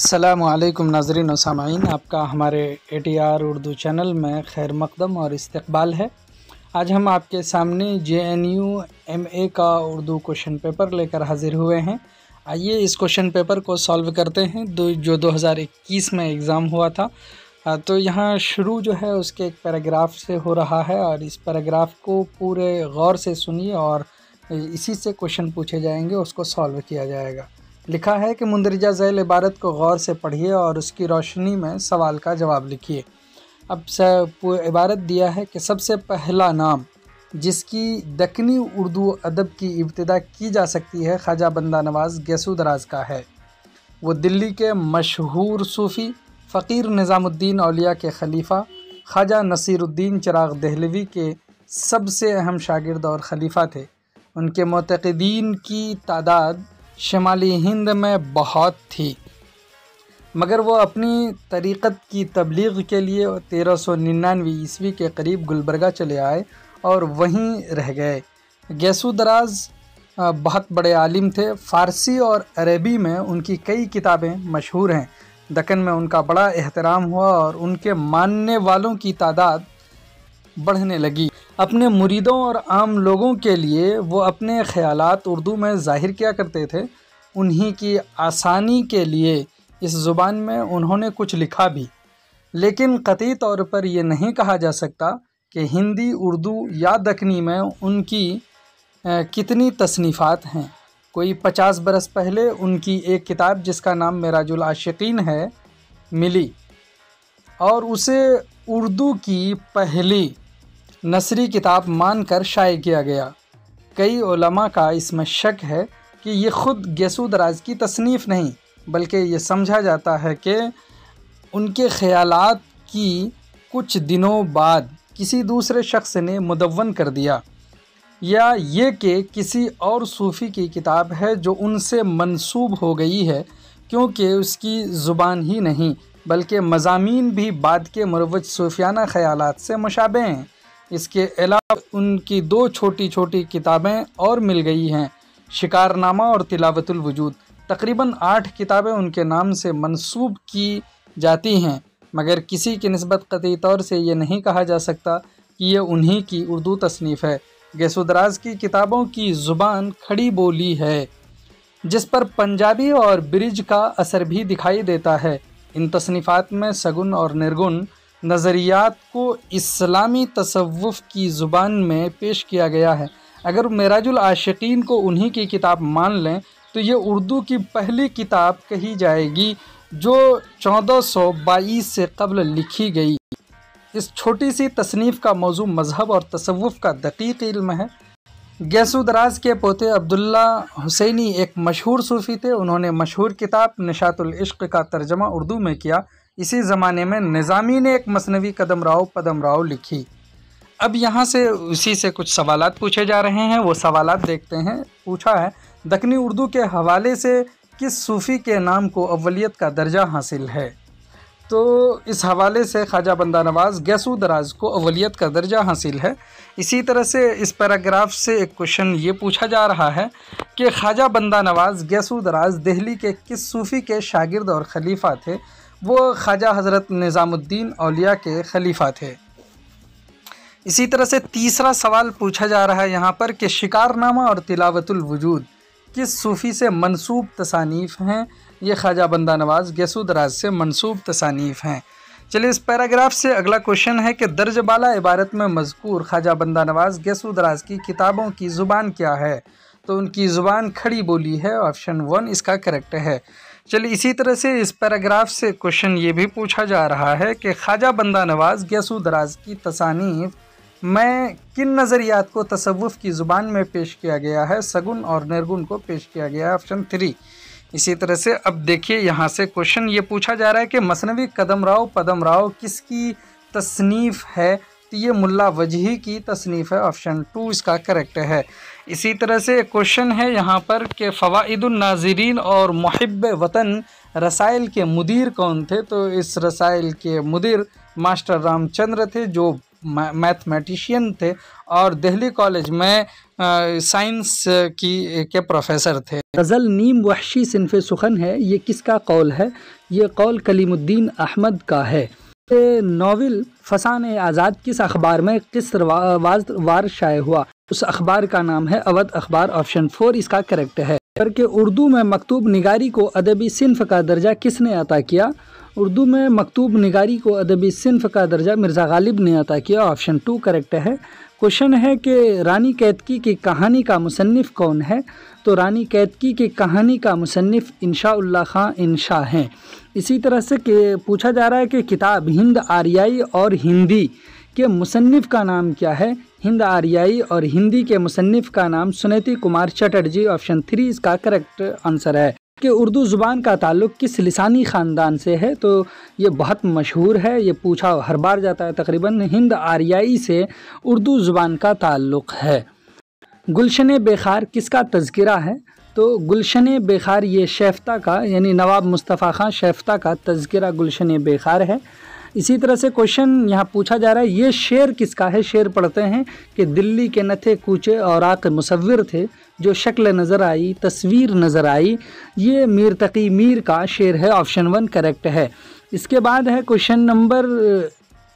अस्सलामुअलैकुम नाज़रीन व सामाईन, आपका हमारे ATR उर्दू चैनल में खैर मक़दम और इस्तक़बाल है। आज हम आपके सामने JNU MA का उर्दू क्वेश्चन पेपर लेकर हाज़िर हुए हैं। आइए इस क्वेश्चन पेपर को सॉल्व करते हैं जो 2021 में एग्ज़ाम हुआ था। तो यहाँ शुरू जो है उसके एक पैराग्राफ से हो रहा है और इस पैराग्राफ को पूरे गौर से सुनिए और इसी से क्वेश्चन पूछे जाएंगे, उसको सॉल्व किया जाएगा। लिखा है कि मुंदरजा ज़ैल इबारत को गौर से पढ़िए और उसकी रोशनी में सवाल का जवाब लिखिए। अब इबारत दिया है कि सबसे पहला नाम जिसकी दक्कनी उर्दू अदब की इब्तिदा की जा सकती है ख्वाजा बंदा नवाज़ गैसू दराज का है। वो दिल्ली के मशहूर सूफ़ी फ़कीर निज़ामुद्दीन औलिया के खलीफा ख्वाजा नसीरुद्दीन चिराग दहलवी के सबसे अहम शागिर्द और खलीफा थे। उनके मुतक़िदीन की तादाद शुमाली हिंद में बहुत थी, मगर वो अपनी तरीक़त की तबलीग के लिए 1399 ईस्वी के करीब गुलबर्गा चले आए और वहीं रह गए। गैसू दराज बहुत बड़े आलिम थे। फ़ारसी और अरबी में उनकी कई किताबें मशहूर हैं। दक्कन में उनका बड़ा एहतराम हुआ और उनके मानने वालों की तादाद बढ़ने लगी। अपने मुरीदों और आम लोगों के लिए वो अपने ख़यालात उर्दू में ज़ाहिर किया करते थे। उन्हीं की आसानी के लिए इस ज़ुबान में उन्होंने कुछ लिखा भी, लेकिन क़तई तौर पर यह नहीं कहा जा सकता कि हिंदी, उर्दू या दक्कनी में उनकी कितनी तसनीफ़ात हैं। कोई 50 बरस पहले उनकी एक किताब जिसका नाम मेराजुल आशिकीन है मिली और उसे उर्दू की पहली नसरी किताब मानकर शाये किया गया। कई उलमा का इसमें शक है कि ये ख़ुद गैसू दराज की तसनीफ़ नहीं, बल्कि ये समझा जाता है कि उनके ख़यालात की कुछ दिनों बाद किसी दूसरे शख्स ने मुदव्वन कर दिया, या ये कि किसी और सूफ़ी की किताब है जो उनसे मंसूब हो गई है, क्योंकि उसकी ज़ुबान ही नहीं बल्कि मज़ामीन भी बाद के मुरव्वज सूफ़ियाना ख़यालात से मुशाबे हैं। इसके अलावा उनकी दो छोटी छोटी किताबें और मिल गई हैं, शिकारनामा और तिलावतुल वजूद। तकरीबन 8 किताबें उनके नाम से मंसूब की जाती हैं, मगर किसी की निस्बत क़तई तौर से ये नहीं कहा जा सकता कि ये उन्हीं की उर्दू तसनीफ़ है। गैसू दराज की किताबों की ज़ुबान खड़ी बोली है, जिस पर पंजाबी और ब्रिज का असर भी दिखाई देता है। इन तसनीफ़ात में सगुन और निर्गुण नज़रियात को इस्लामी तसव्वुफ़ की ज़ुबान में पेश किया गया है। अगर मेराजुल आशिकीन को उन्हीं की किताब मान लें तो ये उर्दू की पहली किताब कही जाएगी जो 1422 से कबल लिखी गई। इस छोटी सी तसनीफ़ का मौजू मज़हब और तसव्वुफ़ का दक़ीक़ इल्म है। गैसू दराज के पोते अब्दुल्ला हुसैनी एक मशहूर सूफ़ी थे। उन्होंने मशहूर किताब निशातुल इश्क़ का तर्जमा उर्दू में किया। इसी ज़माने में निज़ामी ने एक मसनवी कदमराव पदमराव लिखी। अब यहाँ से उसी से कुछ सवालात पूछे जा रहे हैं, वो सवालात देखते हैं। पूछा है, दक्कनी उर्दू के हवाले से किस सूफ़ी के नाम को अव्वलियत का दर्जा हासिल है? तो इस हवाले से ख्वाजा बंदा नवाज़ गैसू दराज को अव्वलियत का दर्जा हासिल है। इसी तरह से इस पैराग्राफ से एक क्वेश्चन ये पूछा जा रहा है कि ख्वाजा बंदा नवाज़ गैसू दराज दिल्ली के किस सूफ़ी के शागिर्द और खलीफा थे? वो ख्वाजा हज़रत निज़ामुद्दीन औलिया के खलीफा थे। इसी तरह से तीसरा सवाल पूछा जा रहा है यहाँ पर कि शिकारनामा और तिलावतुल वजूद किस सूफ़ी से मंसूब तसानीफ़ हैं? ये ख्वाजा बंदा नवाज़ गैसू दराज से मंसूब तसानीफ़ हैं। चलिए इस पैराग्राफ से अगला क्वेश्चन है कि दर्ज बाला इबारत में मज़कूर ख्वाजा बंदा नवाज़ गैसू दराज की किताबों की ज़ुबान क्या है? तो उनकी ज़ुबान खड़ी बोली है। ऑप्शन 1 इसका करेक्ट है। चलिए इसी तरह से इस पैराग्राफ से क्वेश्चन ये भी पूछा जा रहा है कि ख्वाजा बंदा नवाज़ गैसू दराज की तसानीफ़ में किन नज़रियात को तसव्वुफ़ की ज़ुबान में पेश किया गया है? सगुन और निर्गुण को पेश किया गया है। ऑप्शन 3। इसी तरह से अब देखिए यहाँ से क्वेश्चन ये पूछा जा रहा है कि मसनवी कदमराव पदमराव किसकी तसनीफ़ है? तो ये मुल्ला वजही की तसनीफ़ है। ऑप्शन 2 इसका करेक्ट है। इसी तरह से क्वेश्चन है यहाँ पर कि फ़वाइदुन नाज़रीन और मुहिब्ब वतन रसाइल के मुदीर कौन थे? तो इस रसाइल के मुदीर मास्टर रामचंद्र थे, जो मैथमेटिशियन थे और दिल्ली कॉलेज में साइंस के प्रोफेसर थे। गज़ल नीम वहशी सिन्फ़े सुखन है, ये किसका कौल है? ये कौल कलीमुद्दीन अहमद का है। नावल फसान आज़ाद किस अखबार में किस वार शाये हुआ? उस अखबार का नाम है अवध अखबार। ऑप्शन 4 इसका करेक्ट है। करके उर्दू में मकतूब निगारी को अदबी सिन्फ़ का दर्जा किसने अता किया? उर्दू में मकतूब निगारी को अदबी सिन्फ़ का दर्जा मिर्ज़ा गालिब ने अता किया। ऑप्शन 2 करेक्ट है। क्वेश्चन है कि रानी कैतकी की कहानी का मुसन्निफ़ कौन है? तो रानी कैतकी की कहानी का मुसन्निफ़ इंशाउल्लाह खां इंशा हैं। इसी तरह से पूछा जा रहा है कि किताब हिंद आर्याई और हिंदी के मुसन्निफ़ का नाम क्या है? हिंद आर्याई और हिंदी के मुसन्निफ़ का नाम सुनीति कुमार चटर्जी। ऑप्शन 3 इसका करेक्ट आंसर है। कि उर्दू ज़ुबान का ताल्लुक़ किस लिसानी ख़ानदान से है? तो ये बहुत मशहूर है, ये पूछा हर बार जाता है तकरीबन। हिंद आर्याई से उर्दू ज़ुबान का ताल्लुक़ है। गुलशन बेखार किसका तज़किरा है? तो गुलशन बेखार ये शेफ्ता का यानी नवाब मुस्तफ़ा खां शेफ्ता का तज़किरा गुलशन बेखार है। इसी तरह से क्वेश्चन यहाँ पूछा जा रहा है, ये शेर किसका है? शेर पढ़ते हैं कि दिल्ली के न थे कूचे औराक़ मुसव्विर थे, जो शक्ल नज़र आई तस्वीर नज़र आई। ये मीर तकी मीर का शेर है। ऑप्शन 1 करेक्ट है। इसके बाद है क्वेश्चन नंबर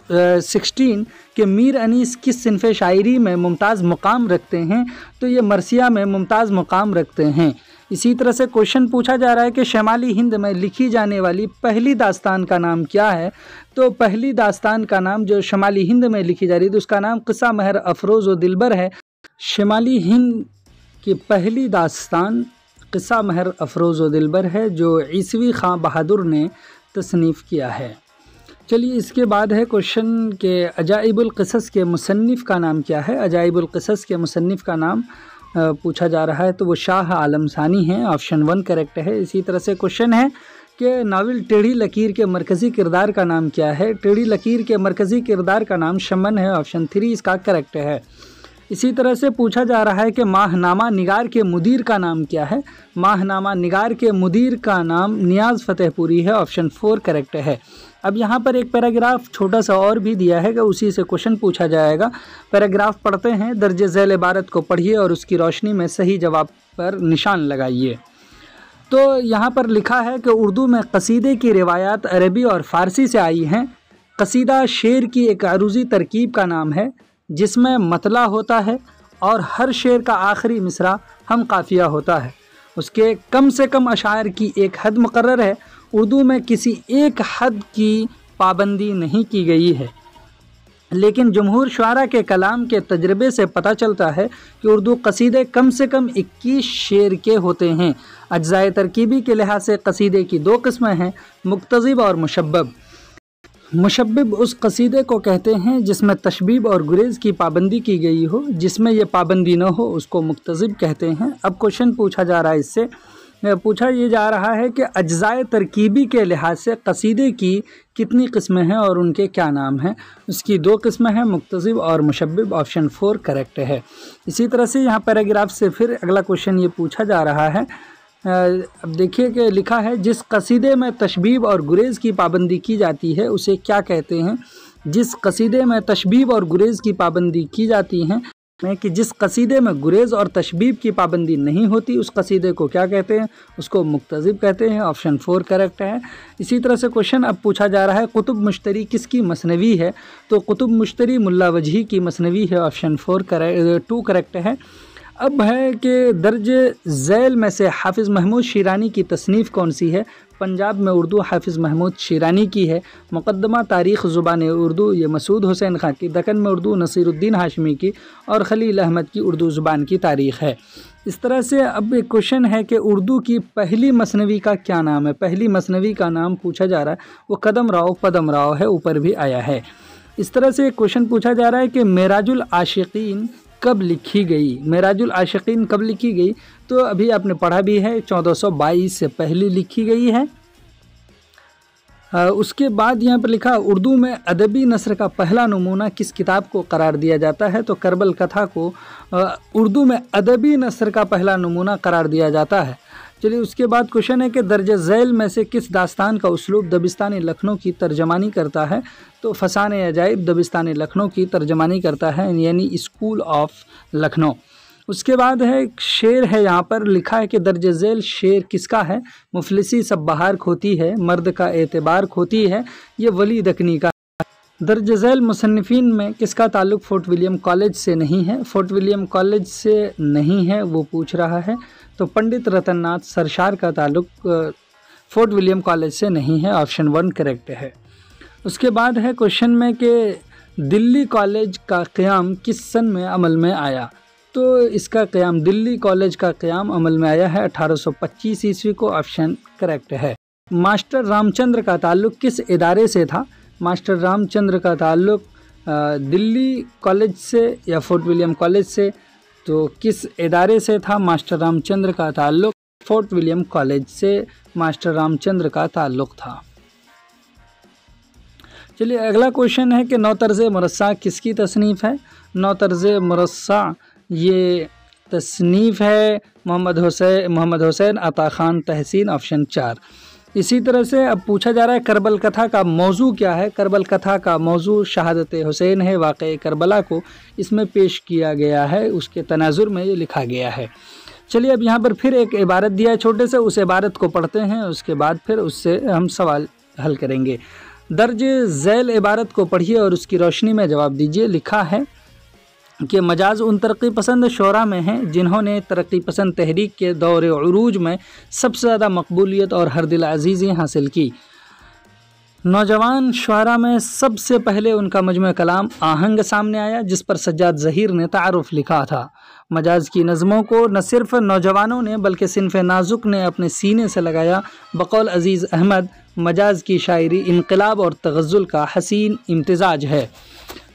16 कि मीर अनीस किस सिन्फ़े शायरी में मुमताज़ मुकाम रखते हैं? तो ये मरसिया में मुमताज़ मुकाम रखते हैं। इसी तरह से क्वेश्चन पूछा जा रहा है कि शमाली हिंद में लिखी जाने वाली पहली दास्तान का नाम क्या है? तो पहली दास्तान का नाम जो शमाली हिंद में लिखी जा रही है तो उसका नाम क़िस्सा महर अफरोज़ व दिलबर है। शमाली हिंद की पहली दास्तान क़िस्सा महर अफरोज़ व दिलबर है, जो ईसवी खां बहादुर ने तसनीफ़ किया है। चलिए इसके बाद है क्वेश्चन के अजाइबुल क़िसस के मुसन्निफ़ का नाम क्या है? अजाइबुल क़िसस के मुसन्निफ़ का नाम पूछा जा रहा है तो वो शाह आलम सानी हैं। ऑप्शन 1 करेक्ट है। इसी तरह से क्वेश्चन है कि नावल टेढ़ी लकीर के मरकज़ी किरदार का नाम क्या है? टेढ़ी लकीर के मरकज़ी किरदार का नाम शमन है। ऑप्शन 3 इसका करेक्ट है। इसी तरह से पूछा जा रहा है कि माहनामा निगार के मुदीर का नाम क्या है? माहनामा निगार के मुदीर का नाम नियाज़ फ़तेहपुरी है। ऑप्शन 4 करेक्ट है। अब यहाँ पर एक पैराग्राफ छोटा सा और भी दिया है कि उसी से क्वेश्चन पूछा जाएगा। पैराग्राफ पढ़ते हैं। दर्जे झैल इबारत को पढ़िए और उसकी रोशनी में सही जवाब पर निशान लगाइए। तो यहाँ पर लिखा है कि उर्दू में कसीदे की रिवायात अरबी और फ़ारसी से आई हैं। कसीदा शेर की एक अरूज़ी तरकीब का नाम है जिसमें मतला होता है और हर शेर का आखिरी मिसरा हम काफ़िया होता है। उसके कम से कम अशायर की एक हद मुकर्रर है। उर्दू में किसी एक हद की पाबंदी नहीं की गई है, लेकिन जमहूर शुआरा के कलाम के तजर्बे से पता चलता है कि उर्दू कसीदे कम से कम 21 शेर के होते हैं। अज्जाए तरकीबी के लिहाज से कसीदे की 2 किस्में हैं, मुक्तज़िब और मुशब्बब। मुशब्बिब उस कसीदे को कहते हैं जिसमें तशबीब और गुरेज़ की पाबंदी की गई हो, जिसमें ये पाबंदी न हो उसको मुक्तज़िब कहते हैं। अब क्वेश्चन पूछा जा रहा है, इससे पूछा ये जा रहा है कि अज्जाए तरकीबी के लिहाज से कसीदे की कितनी किस्में हैं और उनके क्या नाम हैं? उसकी 2 किस्में हैं, मुक्तज़िब और मुशब्बिब। ऑप्शन 4 करेक्ट है। इसी तरह से यहाँ पैराग्राफ से फिर अगला क्वेश्चन ये पूछा जा रहा है। अब देखिए कि लिखा है, जिस कसीदे में तशबीब और गुरेज़ की पाबंदी की जाती है उसे क्या कहते हैं? जिस कसीदे में तशबीब और गुरेज़ की पाबंदी की जाती हैं कि जिस कसीदे में गुरेज़ और तशबीब की पाबंदी नहीं होती उस कसीदे को क्या कहते हैं? उसको मुक्तज़िब कहते हैं। ऑप्शन 4 करेक्ट है। इसी तरह से क्वेश्चन अब पूछा जा रहा है, कुतुब मुश्तरी किसकी मसनवी है? तो कुतुब मुश्तरी मुल्ला वजही की मसनवी है। ऑप्शन 2 करेक्ट है। अब है कि दर्जे झैल में से हाफिज़ महमूद शिरानी की तसनीफ़ कौन सी है? पंजाब में उर्दू हाफिज़ महमूद शिरानी की है। मुक़द्दमा तारीख़ ज़ुबान उर्दू ये मसूद हुसैन खां की। दक्कन में उर्दू नसीरुद्दीन हाशमी की और खलील अहमद की उर्दू ज़ुबान की तारीख़ है। इस तरह से अब एक क्वेश्चन है कि उर्दू की पहली मसनवी का क्या नाम है? पहली मसनवी का नाम पूछा जा रहा है, वो कदम राव पदम राव है, ऊपर भी आया है। इस तरह से एक क्वेश्चन पूछा जा रहा है कि मेराजुल आशिकीन कब लिखी गई? मेराजुल आशिकीन कब लिखी गई? तो अभी आपने पढ़ा भी है, 1422 से पहले लिखी गई है। उसके बाद यहाँ पर लिखा, उर्दू में अदबी नस्र का पहला नमूना किस किताब को करार दिया जाता है? तो करबल कथा को उर्दू में अदबी नस्र का पहला नमूना करार दिया जाता है। चलिए उसके बाद क्वेश्चन है कि दर्जे झैल में से किस दास्तान का उसलूब दबिस्तान लखनऊ की तर्जमानी करता है? तो फसान अजाइब दबिस्तान लखनऊ की तर्जमानी करता है, यानी स्कूल ऑफ लखनऊ। उसके बाद है एक शेर है, यहाँ पर लिखा है कि दर्ज झेल शेर किसका है। मुफलिसी सब बहार खोती है, मर्द का एतबार खोती है, ये वली दकनी का। दर्ज झेल मुसन्निफीन में किसका ताल्लुक़ फोर्ट विलियम कॉलेज से नहीं है। फोर्ट विलियम कॉलेज से नहीं है वो पूछ रहा है, तो पंडित रतननाथ सरशार का ताल्लुक़ फोर्ट विलियम कॉलेज से नहीं है, ऑप्शन 1 करेक्ट है। उसके बाद है क्वेश्चन में कि दिल्ली कॉलेज का क़याम किस सन में अमल में आया। तो इसका क़याम, दिल्ली कॉलेज का क़याम अमल में आया है 1825 ईस्वी को, ऑप्शन करेक्ट है। मास्टर रामचंद्र का ताल्लुक़ किस इदारे से था। मास्टर रामचंद्र का ताल्लुक़ दिल्ली कॉलेज से या फोर्ट विलियम कॉलेज से, तो किस इदारे से था मास्टर रामचंद्र का ताल्लुक़। फोर्ट विलियम कॉलेज से मास्टर रामचंद्र का ताल्लुक़ था। चलिए अगला क्वेश्चन है कि नौतर्ज़े मुरस्सा किसकी तसनीफ़ है। नौतर्ज़े मुरस्सा ये तसनीफ़ है मोहम्मद हुसैन अता ख़ान तहसीन, ऑप्शन 4। इसी तरह से अब पूछा जा रहा है करबल कथा का मौजू क्या है। करबल कथा का मौजू शहादत हुसैन है, वाक़े करबला को इसमें पेश किया गया है, उसके तनाजुर में ये लिखा गया है। चलिए अब यहाँ पर फिर एक इबारत दिया है छोटे से, उस इबारत को पढ़ते हैं, उसके बाद फिर उससे हम सवाल हल करेंगे। दर्ज झेल इबारत को पढ़िए और उसकी रोशनी में जवाब दीजिए। लिखा है कि मजाज उन तरक्की पसंद शोरा में हैं जिन्होंने तरक्की पसंद तहरीक के दौर उरूज में सबसे ज़्यादा मकबूलियत और हर दिल अजीज़ी हासिल की। नौजवान शुआरा में सबसे पहले उनका मजमू कलाम आहंग सामने आया, जिस पर सज्जाद ज़हीर ने तारुफ लिखा था। मजाज की नज़मों को न सिर्फ नौजवानों ने बल्कि सिनफ़ नाजुक ने अपने सीने से लगाया। बकौल अज़ीज़ अहमद, मजाज की शायरी इनकलाब और तगज़्ज़ुल का हसीन इम्तिज़ाज है।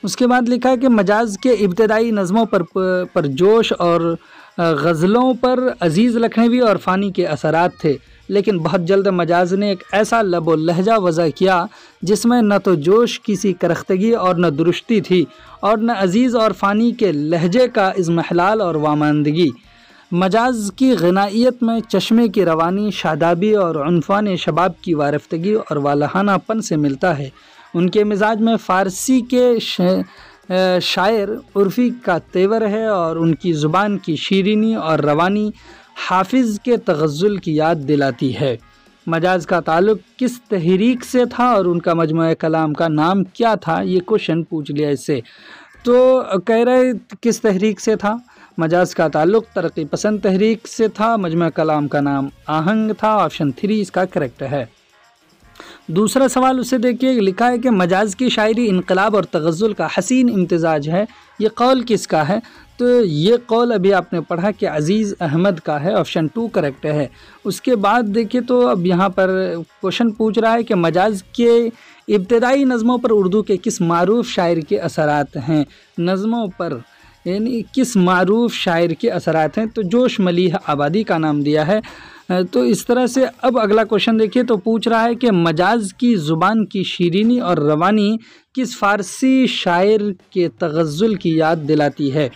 उसके बाद लिखा है कि मजाज के इब्तदाई नज़मों पर जोश और गज़लों पर अज़ीज़ लखनवी और फ़ानी के असरात थे, लेकिन बहुत जल्द मजाज ने एक ऐसा लब व लहजा वज़ा किया जिसमें न तो जोश किसी करख्तगी और न दुरुस्ती थी और न अज़ीज़ और फ़ानी के लहजे का इज़्महलाल और वामानदगी। मजाज की गनाइयत में चश्मे की रवानी, शादाबी और उन्फ़ान शबाब की वारफ्तगी और वालहानापन से मिलता है। उनके मिजाज में फ़ारसी के शायर उर्फ़ी का तेवर है और उनकी ज़ुबान की शीरीनी और रवानी हाफिज़ के तगज़्ज़ुल की याद दिलाती है। मजाज का ताल्लुक़ किस तहरीक से था और उनका मजमू कलाम का नाम क्या था, ये क्वेश्चन पूछ लिया इससे। तो कह रहे किस तहरीक से था। मजाज का ताल्लुक़ तरक्की पसंद तहरीक से था, मजमू कलाम का नाम आहंग था, ऑप्शन 3 इसका करेक्ट है। दूसरा सवाल उसे देखिए, लिखा है कि मजाज की शायरी इनकलाब और तगज़्ज़ुल का हसीन इम्तिज़ाज है, ये कौल किसका है। तो ये कौल अभी आपने पढ़ा कि अज़ीज़ अहमद का है, ऑप्शन 2 करेक्ट है। उसके बाद देखिए तो अब यहाँ पर क्वेश्चन पूछ रहा है कि मजाज के इब्तदाई नज़मों पर उर्दू के किस मारूफ शायर के असरात हैं। नज़मों पर यानी किस मारूफ शायर के असरात हैं, तो जोश मलीह आबादी का नाम दिया है। तो इस तरह से अब अगला क्वेश्चन देखिए तो पूछ रहा है कि मजाज की ज़ुबान की शीरीनी और रवानी किस फ़ारसी शायर के तगज़्ज़ुल की याद दिलाती है।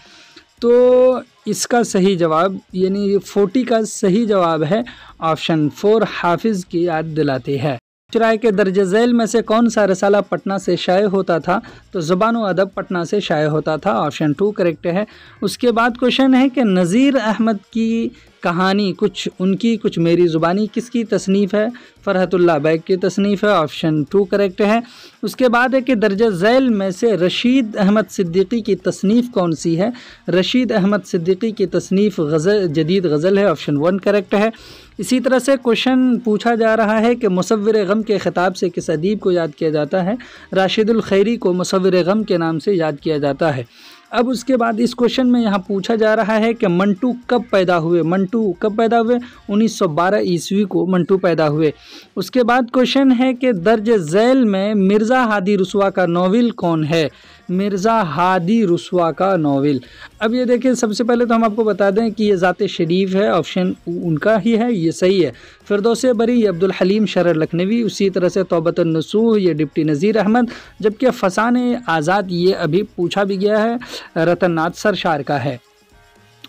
तो इसका सही जवाब यानी 40 का सही जवाब है, ऑप्शन 4 हाफिज़ की याद दिलाती है। राय के दर्ज झेल में से कौन सा रसाला पटना से शाये होता था, तो ज़ुबान व अदब पटना से शाये होता था, ऑप्शन 2 करेक्ट है। उसके बाद क्वेश्चन है कि नज़ीर अहमद की कहानी कुछ उनकी कुछ मेरी ज़ुबानी किसकी तसनीफ़ है, फ़रहतुल्लाह बैग की तसनीफ़ है, ऑप्शन 2 करेक्ट है। उसके बाद है कि दर्ज झेल में से रशीद अहमद सिद्दीकी की तसनीफ़ कौन सी है। रशीद अहमद सिद्दीकी की तसनीफ़ गज़ल जदीद गज़ल है, ऑप्शन 1 करेक्ट है। इसी तरह से क्वेश्चन पूछा जा रहा है कि मुसव्विर गम के ख़िताब से किस अदीब को याद किया जाता है। राशिदुल खैरी को मुसव्विर गम के नाम से याद किया जाता है। अब उसके बाद इस क्वेश्चन में यहाँ पूछा जा रहा है कि मंटू कब पैदा हुए। मंटू कब पैदा हुए, 1912 ईस्वी को मंटू पैदा हुए। उसके बाद क्वेश्चन है कि दर्ज झेल में मिर्ज़ा हादी रुस्वा का नावल कौन है। मिर्ज़ा हादी रुस्वा का नावल, अब ये देखिए सबसे पहले तो हम आपको बता दें कि ये ज़ात शरीफ है, ऑप्शन उनका ही है, ये सही है। फिरदौस बरी ये अब्दुल हलीम शरर लखनवी, उसी तरह से तौबतुन नसूह ये डिप्टी नज़ीर अहमद, जबकि फसान आज़ाद ये अभी पूछा भी गया है रतननाथ सरशार का है।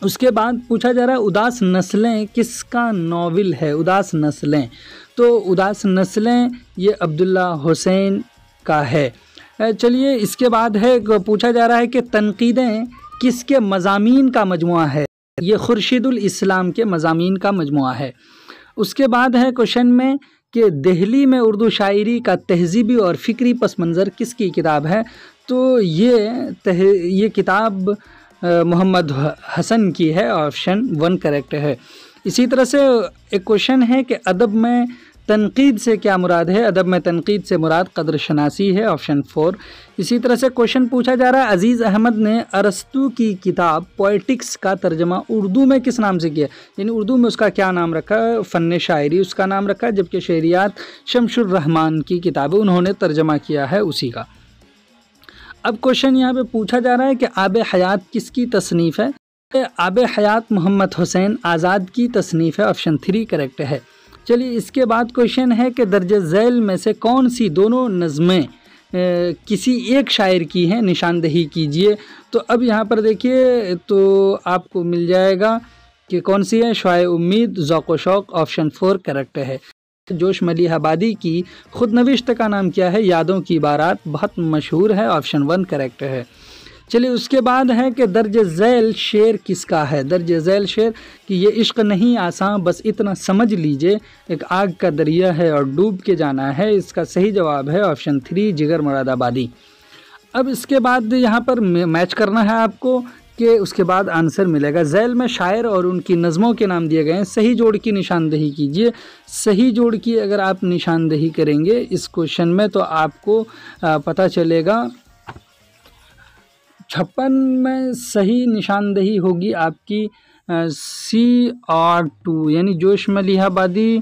उसके बाद पूछा जा रहा है उदास नस्लें किसका नावल है। उदास नस्लें, तो उदास नस्लें ये अब्दुल्ला हुसैन का है। चलिए इसके बाद है पूछा जा रहा है कि तनकीदें किसके मज़ामीन का मजमुआ है। ये खुर्शीदुल इस्लाम के मज़ामीन का मजमुआ है। उसके बाद है क्वेश्चन में कि दिल्ली में उर्दू शायरी का तहजीबी और फ़िक्री पस मंज़र किसकी किताब है। तो ये किताब मोहम्मद हसन की है, ऑप्शन 1 करेक्ट है। इसी तरह से एक क्वेश्चन है कि अदब में तनकीद से क्या मुराद है। अदब में तनकीद से मुराद कद्र शनासी है, ऑप्शन 4। इसी तरह से क्वेश्चन पूछा जा रहा है, अजीज़ अहमद ने अरस्तू की किताब पोएटिक्स का तर्जमा उर्दू में किस नाम से किया, यानी उर्दू में उसका क्या नाम रखा। फ़न शायरी उसका नाम रखा, जबकि शेरियात शमशुर रहमान की किताब है, उन्होंने तर्जमा किया है उसी का। अब क्वेश्चन यहाँ पे पूछा जा रहा है कि आब हयात किसकी तसनीफ़ है। आब हयात मोहम्मद हुसैन आज़ाद की तसनीफ़ है, ऑप्शन 3 करेक्ट है। चलिए इसके बाद क्वेश्चन है कि दर्ज झैल में से कौन सी दोनों नज़में किसी एक शायर की हैं, निशानदही कीजिए। तो अब यहाँ पर देखिए तो आपको मिल जाएगा कि कौन सी है, शुआए उम्मीद, ज़ौक़ व शौक़, ऑप्शन 4 करेक्ट है। जोश मलिहाबादी की खुद नविश्त का नाम क्या है, यादों की बारात, बहुत मशहूर है, ऑप्शन 1 करेक्ट है। चलिए उसके बाद है कि दर्ज झैल शेर किसका है। दर्ज झैल शेर कि ये इश्क नहीं आसान बस इतना समझ लीजिए, एक आग का दरिया है और डूब के जाना है, इसका सही जवाब है ऑप्शन 3 जिगर मुरादाबादी। अब इसके बाद यहाँ पर मैच करना है आपको कि उसके बाद आंसर मिलेगा। झैल में शायर और उनकी नज़मों के नाम दिए गए हैं, सही जोड़ की निशानदही कीजिए। सही जोड़ की अगर आप निशानदही करेंगे इस क्वेश्चन में तो आपको पता चलेगा 56 में सही निशानदही होगी आपकी C और 2, यानी जोश मलिहाबादी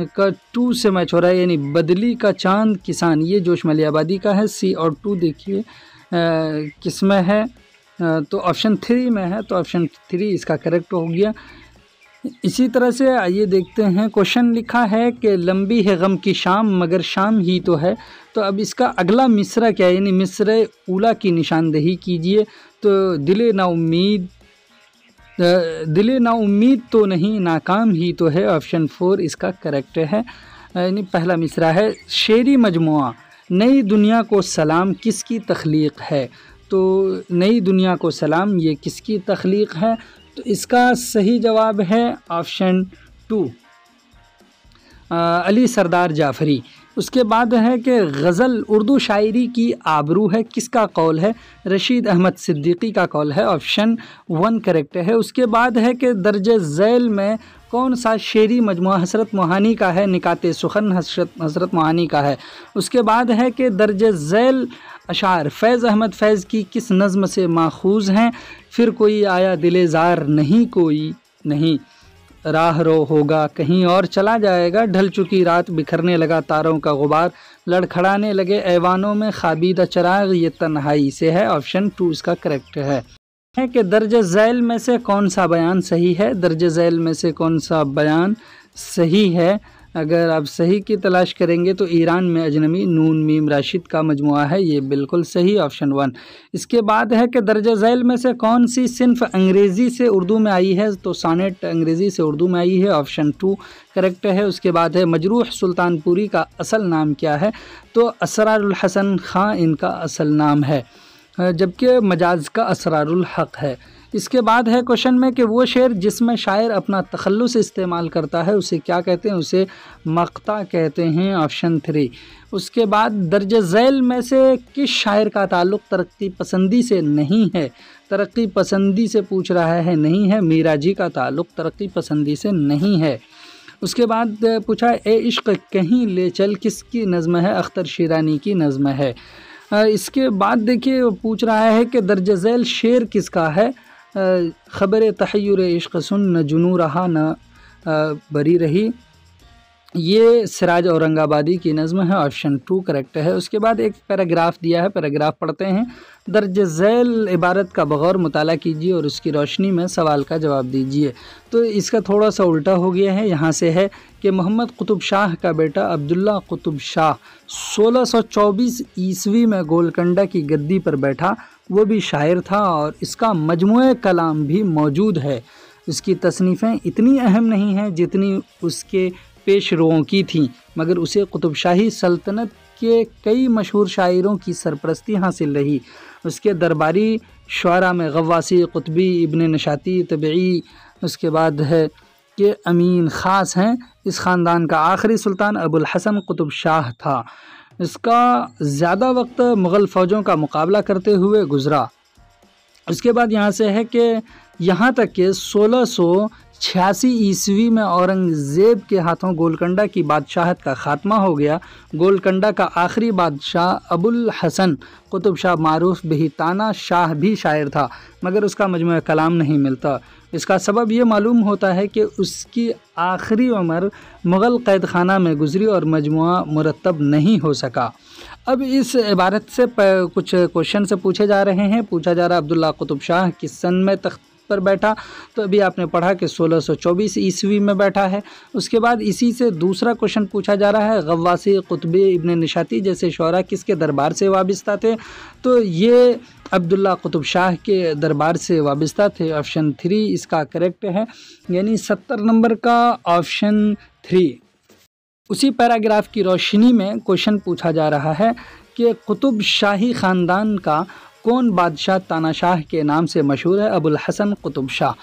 का 2 से मैच हो रहा है, यानी बदली का चांद किसान, ये जोश मलिहाबादी का है। C और 2 देखिए किस में है, तो ऑप्शन 3 में है, तो ऑप्शन 3 इसका करेक्ट हो गया। इसी तरह से आइए देखते हैं, क्वेश्चन लिखा है कि लंबी है गम की शाम मगर शाम ही तो है। तो अब इसका अगला मिसरा क्या है, यानी मिसरे ऊला की निशानदही कीजिए। तो दिले ना उम्मीद तो नहीं नाकाम ही तो है, ऑप्शन 4 इसका करेक्ट है। यानी पहला मिसरा है, शेरी मजमुआ नई दुनिया को सलाम किसकी तख्लीक है। तो नई दुनिया को सलाम ये किसकी तख्लीक है, तो इसका सही जवाब है ऑप्शन 2 अली सरदार जाफरी। उसके बाद है कि गज़ल उर्दू शायरी की आबरू है, किसका कौल है। रशीद अहमद सिद्दीकी का कौल है, ऑप्शन 1 करेक्ट है। उसके बाद है कि दर्ज झैल में कौन सा शेरी मजमुआ हसरत मोहानी का है, निकाते सुखन हसरत मोहानी का है। उसके बाद है कि दर्ज झैल अशार फैज़ अहमद फैज़ की किस नज़्म से माखूज़ हैं। फिर कोई आया दिले ज़ार नहीं कोई नहीं, राह रो होगा कहीं और चला जाएगा, ढल चुकी रात बिखरने लगा तारों का गुबार, लड़खड़ाने लगे ऐवानों में खाबीदा चराग, ये तन्हाई से है, ऑप्शन 2 इसका करेक्ट है। कि दर्ज झैल में से कौन सा बयान सही है। दर्ज झैल में से कौन सा बयान सही है, अगर आप सही की तलाश करेंगे तो ईरान में अजनबी नून मीम राशिद का मजमुआ है, ये बिल्कुल सही, ऑप्शन 1। इसके बाद है कि दर्ज झैल में से कौन सी सिन्फ अंग्रेज़ी से उर्दू में आई है। तो सानेट अंग्रेज़ी से उर्दू में आई है, ऑप्शन 2 करेक्ट है। उसके बाद है मजरूह सुल्तानपुरी का असल नाम क्या है। तो असरारुल हसन ख़ां इनका असल नाम है, जबकि मजाज का असरारुल हक़ है। इसके बाद है क्वेश्चन में कि वो शेर जिसमें शायर अपना तखल्लुस इस्तेमाल करता है उसे क्या कहते हैं, उसे मक़ता कहते हैं, ऑप्शन 3। उसके बाद दर्ज झैल में से किस शायर का ताल्लुक़ तरक्की पसंदी से नहीं है। तरक्की पसंदी से पूछ रहा है, नहीं है, मीरा जी का ताल्लुक़ तरक्की पसंदी से नहीं है। उसके बाद पूछा ए इश्क़ कहीं ले चल किसकी नज़्म है। अख्तर शिरानी की नज़्म है। इसके बाद देखिए पूछ रहा है कि दर्ज झैल शेर किसका है। ख़बर तहय्युर इश्क़ सुन न जुनू रहा न बरी रही, ये सिराज औरंगाबादी की नज़्म है, ऑप्शन 2 करेक्ट है। उसके बाद एक पैराग्राफ दिया है, पैराग्राफ पढ़ते हैं। दर्ज झैल इबारत का बग़ौर मुताला कीजिए और उसकी रोशनी में सवाल का जवाब दीजिए। तो इसका थोड़ा सा उल्टा हो गया है। यहाँ से है कि मोहम्मद कुतुब शाह का बेटा अब्दुल्ला कुतुब शाह 1624 ईस्वी में गोलकंडा की गद्दी पर बैठा, वो भी शायर था और इसका मजमुए कलाम भी मौजूद है। इसकी तसनीफ़ें इतनी अहम नहीं हैं जितनी उसके पेशरों की थी, मगर उसे कुतुबशाही सल्तनत के कई मशहूर शायरों की सरपरस्ती हासिल रही। उसके दरबारी शुआरा में गव्वासी, कुतबी, इब्न नशाती, तबई, उसके बाद है कि अमीन ख़ास हैं। इस ख़ानदान का आखिरी सुल्तान अबुल हसन कुतुब शाह था। इसका ज़्यादा वक्त मुग़ल फ़ौजों का मुकाबला करते हुए गुज़रा। उसके बाद यहाँ से है कि यहाँ तक कि 1686 ईस्वी में औरंगज़ेब के हाथों गोलकंडा की बादशाहत का ख़ात्मा हो गया। गोलकंडा का आखिरी बादशाह अबुल हसन कुतुब शाह मारूफ बिही ताना शाह भी शायर था, मगर उसका मजमू कलाम नहीं मिलता। इसका सबब ये मालूम होता है कि उसकी आखिरी उम्र मुग़ल कैद खाना में गुजरी और मजमुआ मुरतब नहीं हो सका। अब इस इबारत से कुछ क्वेश्चन से पूछे जा रहे हैं। पूछा जा रहा है अब्दुल्ला कुतुब शाह किस सन में तख्त पर बैठा, तो अभी आपने पढ़ा कि 1624 ईस्वी में बैठा है। उसके बाद इसी से दूसरा क्वेश्चन पूछा जा रहा है गव्वासी, कुतबी, इब्न निशाती जैसे शुअरा किसके दरबार से वाबस्ता थे, तो ये अब्दुल्ला कुतुब शाह के दरबार से वाबस्ता थे। ऑप्शन 3 इसका करेक्ट है, यानी 70 नंबर का ऑप्शन 3। उसी पैराग्राफ की रोशनी में क्वेश्चन पूछा जा रहा है कि कुतुब शाही ख़ानदान का कौन बादशाह तानाशाह के नाम से मशहूर है? अबुल हसन कुतुब शाह।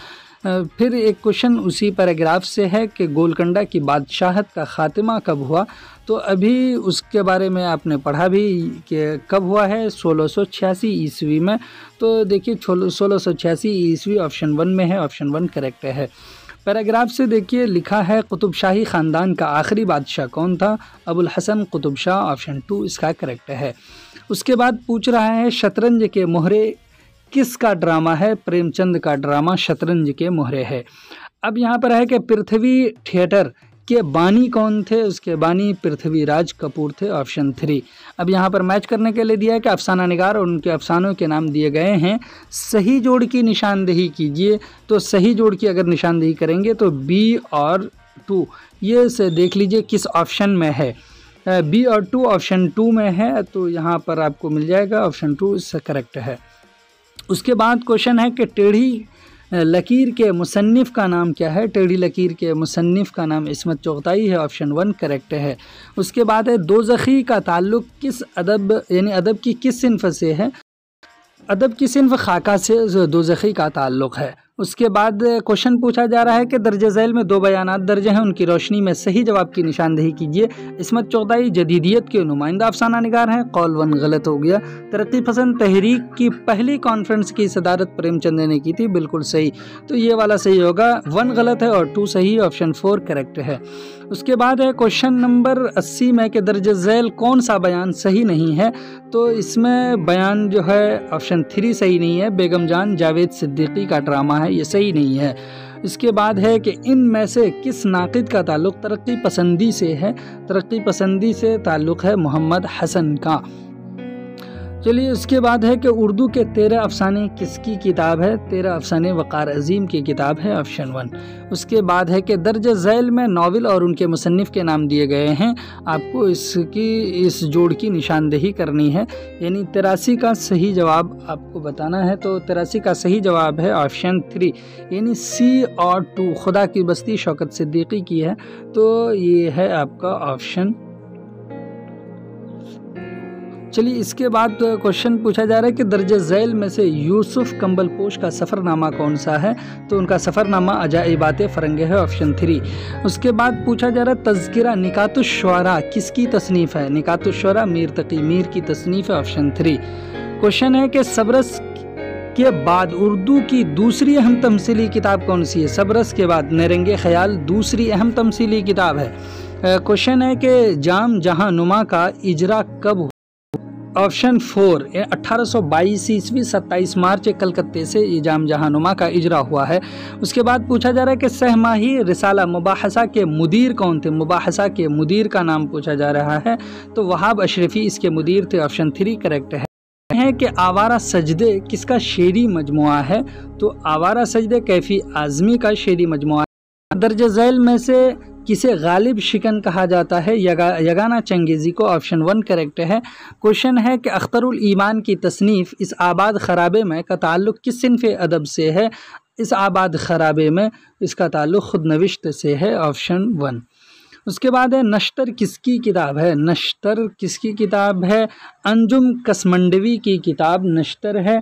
फिर एक क्वेश्चन उसी पैराग्राफ से है कि गोलकंडा की बादशाहत का ख़ात्मा कब हुआ, तो अभी उसके बारे में आपने पढ़ा भी कि कब हुआ है, 1686 ईस्वी में। तो देखिए 1686 ईस्वी ऑप्शन 1 में है, ऑप्शन 1 करेक्ट है। पैराग्राफ से देखिए लिखा है कुतुब शाही ख़ानदान का आखिरी बादशाह कौन था? अबुल हसन कुतुब शाह, ऑप्शन 2 इसका करेक्ट है। उसके बाद पूछ रहा है शतरंज के मोहरे किसका ड्रामा है? प्रेमचंद का ड्रामा शतरंज के मोहरे है। अब यहाँ पर है कि पृथ्वी थिएटर के बानी कौन थे? उसके बानी पृथ्वीराज कपूर थे, ऑप्शन 3। अब यहाँ पर मैच करने के लिए दिया है कि अफसाना निगार और उनके अफसानों के नाम दिए गए हैं। सही जोड़ की निशानदेही कीजिए, तो सही जोड़ की अगर निशानदेही करेंगे तो बी और 2 ये से देख लीजिए किस ऑप्शन में है। बी और 2 ऑप्शन 2 में है, तो यहाँ पर आपको मिल जाएगा ऑप्शन 2 इससे करेक्ट है। उसके बाद क्वेश्चन है कि टेढ़ी लकीर के मुसन्निफ़ का नाम क्या है? टेढ़ी लकीर के मुसन्निफ़ का नाम इस्मत चुग़ताई है, ऑप्शन 1 करेक्ट है। उसके बाद है दोज़खी का ताल्लुक़ किस अदब यानी अदब की किस सिन्फ़ से है? अदब की सिन्फ़ खाका से दोज़खी का ताल्लुक़ है। उसके बाद क्वेश्चन पूछा जा रहा है कि दर्ज झैल में 2 बयानात दर्ज हैं, उनकी रोशनी में सही जवाब की निशानदेही कीजिए। इस्मत चुग़ताई जदीदियत के नुमाइंदा अफसाना निगार हैं, कौल 1 गलत हो गया। तरक्की पसंद तहरीक की पहली कॉन्फ्रेंस की सदारत प्रेमचंद ने की थी, बिल्कुल सही, तो ये वाला सही होगा। 1 गलत है और 2 सही, ऑप्शन 4 करेक्ट है। उसके बाद है क्वेश्चन नंबर 80 में कि दर्ज झैल कौन सा बयान सही नहीं है, तो इसमें बयान जो है ऑप्शन 3 सही नहीं है। बेगम जान जावेद सिद्दीकी का ड्रामा है, ये सही नहीं है। इसके बाद है कि इनमें से किस नाक़िद का ताल्लुक़ तरक्की पसंदी से है? तरक्की पसंदी से ताल्लुक़ है मोहम्मद हसन का। चलिए उसके बाद है कि उर्दू के 13 अफसाने किसकी किताब है? 13 अफसाने वक़ार अज़ीम की किताब है, ऑप्शन 1। उसके बाद है कि दर्ज झैल में नावल और उनके मुसन्निफ़ के नाम दिए गए हैं, आपको इस जोड़ की निशानदेही करनी है, यानी 83 का सही जवाब आपको बताना है। तो 83 का सही जवाब है ऑप्शन 3, यानी सी और 2 खुदा की बस्ती शौकत सिद्दीकी की है, तो ये है आपका ऑप्शन। चलिए इसके बाद क्वेश्चन पूछा जा रहा है कि दर्ज झैल में से यूसुफ कंबलपोश का सफ़रनामा कौन सा है? तो उनका सफ़रनामा अजाइबात फ़रंगे है, ऑप्शन 3। उसके बाद पूछा जा रहा है तज़किरा निकातुश्शुअरा किसकी तसनीफ़ है? निकातुश्शुअरा मीर तकी मीर की तसनीफ़ है, ऑप्शन 3। क्वेश्चन है कि सबरस के बाद उर्दू की दूसरी अहम तमसीली किताब कौन सी है? सबरस के बाद नरंगे ख़याल दूसरी अहम तमसीली किताब है। क्वेश्चन है कि जाम जहां नुमा का इजरा कब? ऑप्शन 4 1822 ईस्वी 27 मार्च कलकत्ते से ये जाम जहानुमा का इजरा हुआ है। उसके बाद पूछा जा रहा है कि सहमाही रिसाला मुबाहसा के मुदीर कौन थे? मुबाहसा के मुदीर का नाम पूछा जा रहा है, तो वहाब अशरफी इसके मुदीर थे, ऑप्शन 3 करेक्ट है। कि आवारा सजदे किसका शेरी मजमुआ है? तो आवारा सजदे कैफी आज़मी का शेरी मजमुआ है। दर्ज झैल में से किसे गालिब शिकन कहा जाता है? यगाना चंगेज़ी को, ऑप्शन 1 करेक्ट है। क्वेश्चन है कि अख्तरुल ईमान की तसनीफ़ इस आबाद ख़राबे में का ताल्लुक़ किस सिन्फ़ अदब से है? इस आबाद ख़राबे में इसका ताल्लुक़ खुद नविश्त से है, ऑप्शन 1। उसके बाद है नश्तर किसकी किताब है, नश्तर किसकी किताब है, अंजुम कसमंडवी की किताब नश्तर है।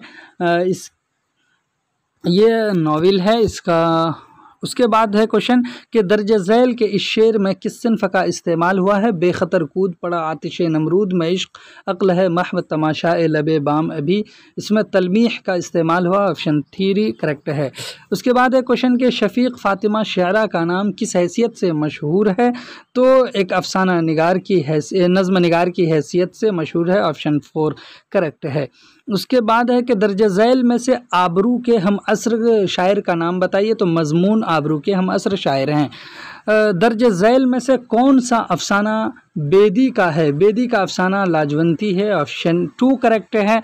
ये नॉवेल है इसका। उसके बाद है क्वेश्चन कि दर्ज झैल के इस शेर में किस सिन्फ का इस्तेमाल हुआ है, बेखतर कूद पड़ा आतिश नमरूद में इश्क अक्ल है महव तमाशा लबे बाम अभी, इसमें तलमीह का इस्तेमाल हुआ, ऑप्शन 3 करेक्ट है। उसके बाद है क्वेश्चन के शफीक फ़ातिमा शायरा का नाम किस हैसियत से मशहूर है, तो एक अफसाना निगार की नज़्म निगार की हैसियत से मशहूर है, ऑप्शन 4 करेक्ट है। उसके बाद है कि दर्ज झैल में से आबरू के हम असर शायर का नाम बताइए, तो मजमून आबरू के हम असर शायर हैं। दर्ज झैल में से कौन सा अफसाना बेदी का है, बेदी का अफसाना लाजवंती है, ऑप्शन 2 करेक्ट है।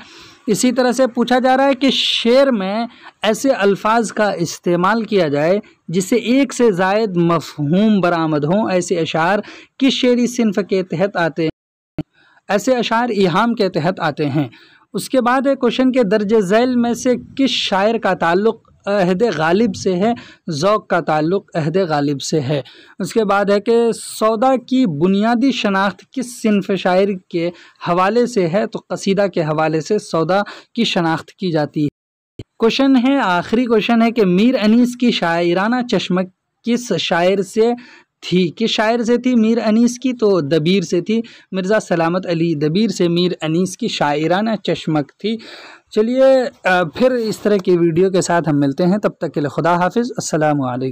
इसी तरह से पूछा जा रहा है कि शेर में ऐसे अल्फाज का इस्तेमाल किया जाए जिससे एक से ज़ायद मफहूम बरामद हों, ऐसे अशार किस शेरी सिन्फ के तहत आते हैं, ऐसे अशार इहाम के तहत आते हैं। उसके बाद है क्वेश्चन के दर्ज झैल में से किस शायर का ताल्लुक़ अहद गालिब से है, ज़ौक़ का ताल्लुक़ अहद गालिब से है। उसके बाद है कि सौदा की बुनियादी शनाख्त किस सिन्फ शायर के हवाले से है, तो कसीदा के हवाले से सौदा की शनाख्त की जाती है। क्वेश्चन है आखिरी क्वेश्चन है कि मीर अनीस की शायराना चश्मक किस शायर से थी, किस शायर से थी मीर अनीस की, तो दबीर से थी, मिर्ज़ा सलामत अली दबीर से मीर अनीस की शायराना चश्मक थी। चलिए फिर इस तरह की वीडियो के साथ हम मिलते हैं, तब तक के लिए खुदा हाफिज़, अस्सलामु अलैकुम।